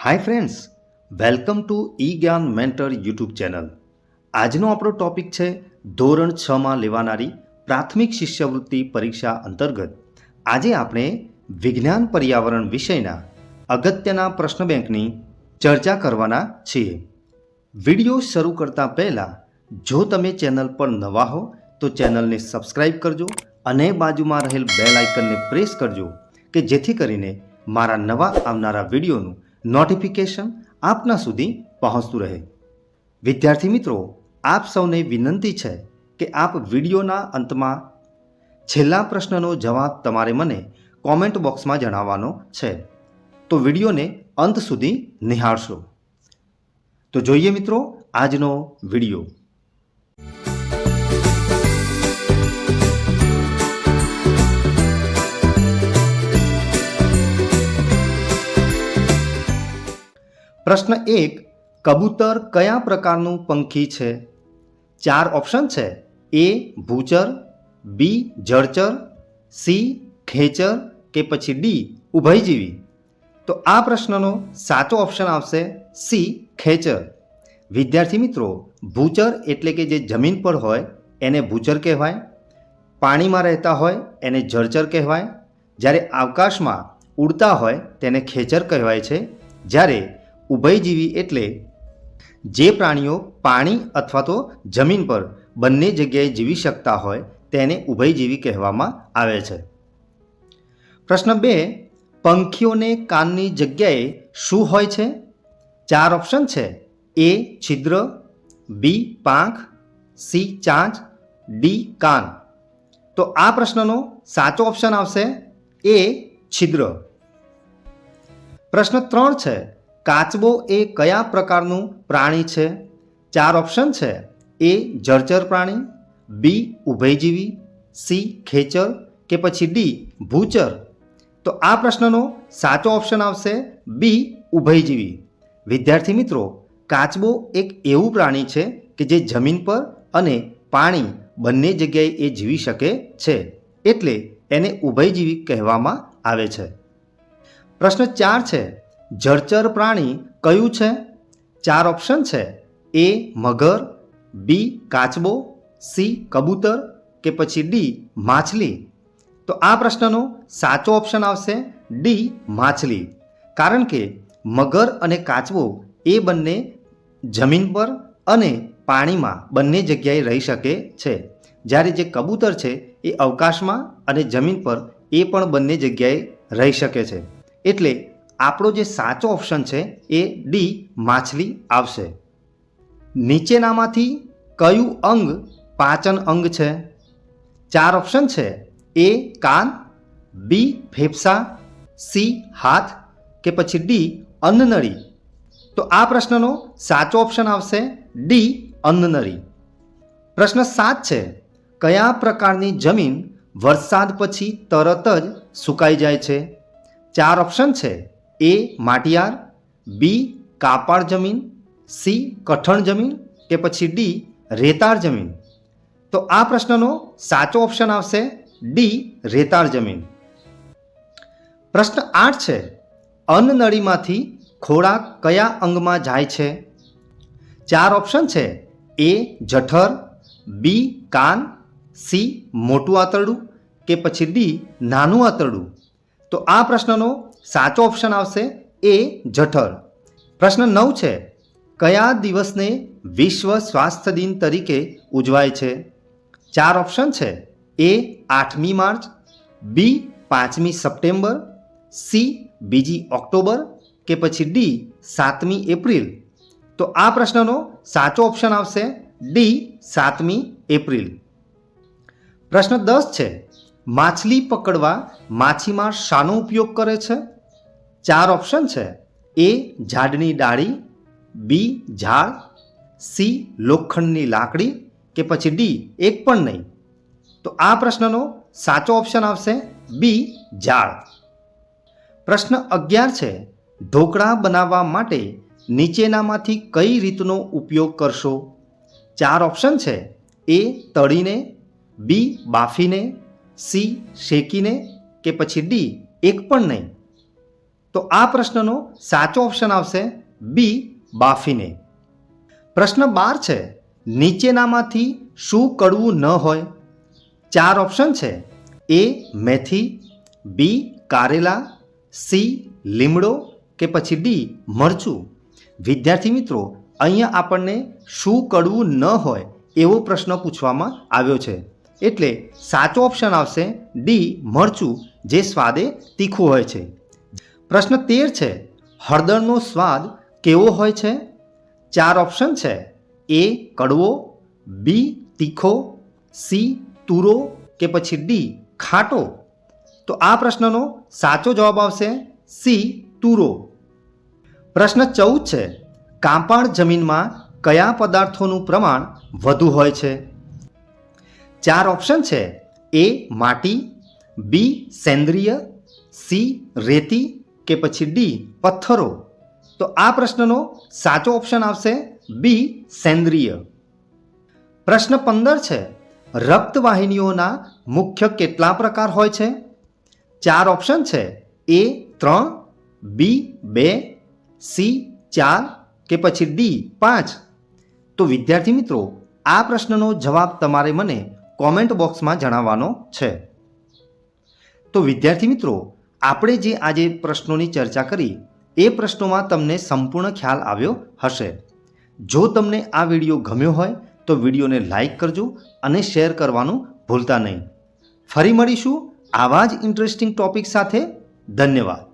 Hi friends, welcome to ઈ જ્ઞાન mentor YouTube channel. આજનો આપણો ટોપિક છે ધોરણ 6માં લેવાનારી પ્રાથમિક શિષ્યવૃત્તિ પરીક્ષા અંતર્ગત આજે આપણે વિજ્ઞાન પર્યાવરણ વિષયના અગત્યના પ્રશ્ન બેંકની ચર્ચા કરવાના છીએ. વિડીયો શરૂ કરતા પહેલાં જો તમે ચેનલ પર નવા હો તો ચેનલને સબસ્ક્રાઈબ કરજો અને બાજુમાં રહેલ બેલ આઇકનને પ્રેસ કરજો કે જેથી કરીને મારા નવા આવનારા વિડીયોનું નોટિફિકેશન આપના સુધી પહોંચતું રહે. વિદ્યાર્થી મિત્રો, આપ સૌને વિનંતી છે કે આપ વિડીયોના અંતમાં છેલ્લા પ્રશ્નનો જવાબ તમારે મને કોમેન્ટ બોક્સમાં જણાવવાનો છે. તો વિડીયોને અંત સુધી નિહાળશો. તો જોઈએ મિત્રો આજનો વિડીયો. પ્રશ્ન 1. કબૂતર કયા પ્રકારનું પંખી છે? 4 ઓપ્શન છે. એ ભૂચર, બી જળચર, સી ખેચર કે પછી ડી ઉભયજીવી. તો આ પ્રશ્નનો સાચો ઓપ્શન આવશે સી ખેચર. વિદ્યાર્થી મિત્રો, ભૂચર એટલે કે જે જમીન પર હોય એને ભૂચર કહેવાય, પાણીમાં રહેતા હોય એને જળચર કહેવાય, જ્યારે આકાશમાં ઉડતા હોય તેને ખેચર કહેવાય છે, જ્યારે ઉભયજીવી એટલે જે પ્રાણીઓ પાણી અથવા તો જમીન પર બંને જગ્યાએ જીવી શકતા હોય તેને ઉભયજીવી કહેવામાં આવે છે. પ્રશ્ન 2. પંખીઓને કાનની જગ્યાએ શું હોય છે? 4 ઓપ્શન છે. એ છિદ્ર, બી પાંખ, સી ચાંચ, ડી કાન. તો આ પ્રશ્નનો સાચો ઓપ્શન આવશે એ છિદ્ર. પ્રશ્ન 3 છે. કાચબો એ કયા પ્રકારનું પ્રાણી છે? 4 ઓપ્શન છે. એ જળચર પ્રાણી, બી ઉભયજીવી, સી ખેચર કે પછી ડી ભૂચર. તો આ પ્રશ્નનો સાચો ઓપ્શન આવશે બી ઉભયજીવી. વિદ્યાર્થી મિત્રો, કાચબો એક એવું પ્રાણી છે કે જે જમીન પર અને પાણી બંને જગ્યાએ એ જીવી શકે છે, એટલે એને ઉભયજીવી કહેવામાં આવે છે. પ્રશ્ન 4 છે. જળચર પ્રાણી કયું છે? 4 ઓપ્શન છે. એ મગર, બી કાચબો, સી કબૂતર કે પછી ડી માછલી. તો આ પ્રશ્નનો સાચો ઓપ્શન આવશે ડી માછલી. કારણ કે મગર અને કાચબો એ બંને જમીન પર અને પાણીમાં બંને જગ્યાએ રહી શકે છે, જ્યારે જે કબૂતર છે એ અવકાશમાં અને જમીન પર એ પણ બંને જગ્યાએ રહી શકે છે. એટલે આપણો જે સાચો ઓપ્શન છે એ ડી માછલી આવશે. નીચેનામાંથી કયું અંગ પાચન અંગ છે? 4 ઓપ્શન છે. એ કાન, બી ફેફસા, સી હાથ કે પછી ડી અન્નનળી. તો આ પ્રશ્નનો સાચો ઓપ્શન આવશે ડી અન્નનળી. પ્રશ્ન 7 છે. કયા પ્રકારની જમીન વરસાદ પછી તરત જ સુકાઈ જાય છે? 4 ઓપ્શન છે. એ માટિયાર, બી કાપાળ જમીન, સી કઠણ જમીન કે પછી ડી રેતાળ જમીન. તો આ પ્રશ્નનો સાચો ઓપ્શન આવશે ડી રેતાળ જમીન. પ્રશ્ન 8 છે. અન્નનળીમાંથી ખોરાક કયા અંગમાં જાય છે? 4 ઓપ્શન છે. એ જઠર, બી કાન, સી મોટું આંતરડું કે પછી ડી નાનું આંતરડું. તો આ પ્રશ્નનો સાચો ઓપ્શન આવશે એ જઠર. પ્રશ્ન 9 છે. કયા દિવસને વિશ્વ સ્વાસ્થ્ય દિન તરીકે ઉજવાય છે? 4 ઓપ્શન છે. એ 8મી માર્ચ, બી 5મી સપ્ટેમ્બર, સી 2 ઓક્ટોબર કે પછી ડી 7મી એપ્રિલ. તો આ પ્રશ્નનો સાચો ઓપ્શન આવશે ડી 7મી એપ્રિલ. પ્રશ્ન 10 છે. માછલી પકડવા માછીમાર શાનો ઉપયોગ કરે છે? 4 ઓપ્શન છે. એ ઝાડની ડાળી, બી ઝાડ, સી લોખંડની લાકડી કે પછી ડી એક પણ નહીં. તો આ પ્રશ્નનો સાચો ઓપ્શન આવશે બી ઝાડ. પ્રશ્ન 11 છે. ઢોકળા બનાવવા માટે નીચેનામાંથી કઈ રીતનો ઉપયોગ કરશો? 4 ઓપ્શન છે. એ તળીને, બી બાફીને, સી શેકીને કે પછી ડી એક પણ નહીં. તો આ પ્રશ્નનો સાચો ઓપ્શન આવશે બી બાફીને. પ્રશ્ન 12 છે, નીચેનામાંથી શું કડવું ન હોય? 4 ઓપ્શન છે. એ મેથી, બી કારેલા, સી લીમડો કે પછી ડી મરચું. વિદ્યાર્થી મિત્રો, અહીંયા આપણને શું કડવું ન હોય એવો પ્રશ્ન પૂછવામાં આવ્યો છે, એટલે સાચો ઓપ્શન આવશે ડી મરચું, જે સ્વાદે તીખું હોય છે. પ્રશ્ન 13 છે, હળદરનો સ્વાદ કેવો હોય છે? 4 ઓપ્શન છે. એ કડવો, બી તીખો, સી તુરો કે પછી ડી ખાટો. તો આ પ્રશ્નનો સાચો જવાબ આવશે સી તુરો. પ્રશ્ન 14 છે, કાંપાળ જમીનમાં કયા પદાર્થોનું પ્રમાણ વધુ હોય છે? 4 ઓપ્શન છે. એ માટી, બી સેન્દ્રિય, સી રેતી કે પછી ડી પથ્થરો. તો આ પ્રશ્નનો સાચો ઓપ્શન આવશે બી સેન્દ્રિય. પ્રશ્ન 15 છે, રક્તવાહિનીઓના મુખ્ય કેટલા પ્રકાર હોય છે? 4 ઓપ્શન છે. એ 3, બી 2, સી 4 કે પછી ડી 5. તો વિદ્યાર્થી મિત્રો, આ પ્રશ્નનો જવાબ તમારે મને કોમેન્ટ બોક્સમાં જણાવવાનો છે. તો વિદ્યાર્થી મિત્રો, આપણે જે આજે પ્રશ્નોની ચર્ચા કરી એ પ્રશ્નોમાં તમને સંપૂર્ણ ખ્યાલ આવ્યો હશે. જો તમને આ વિડીયો ગમ્યો હોય તો વિડીયોને લાઈક કરજો અને શેર કરવાનું ભૂલતા નહીં. ફરી મળીશું આવા જ ઇન્ટરેસ્ટિંગ ટોપિક સાથે. ધન્યવાદ.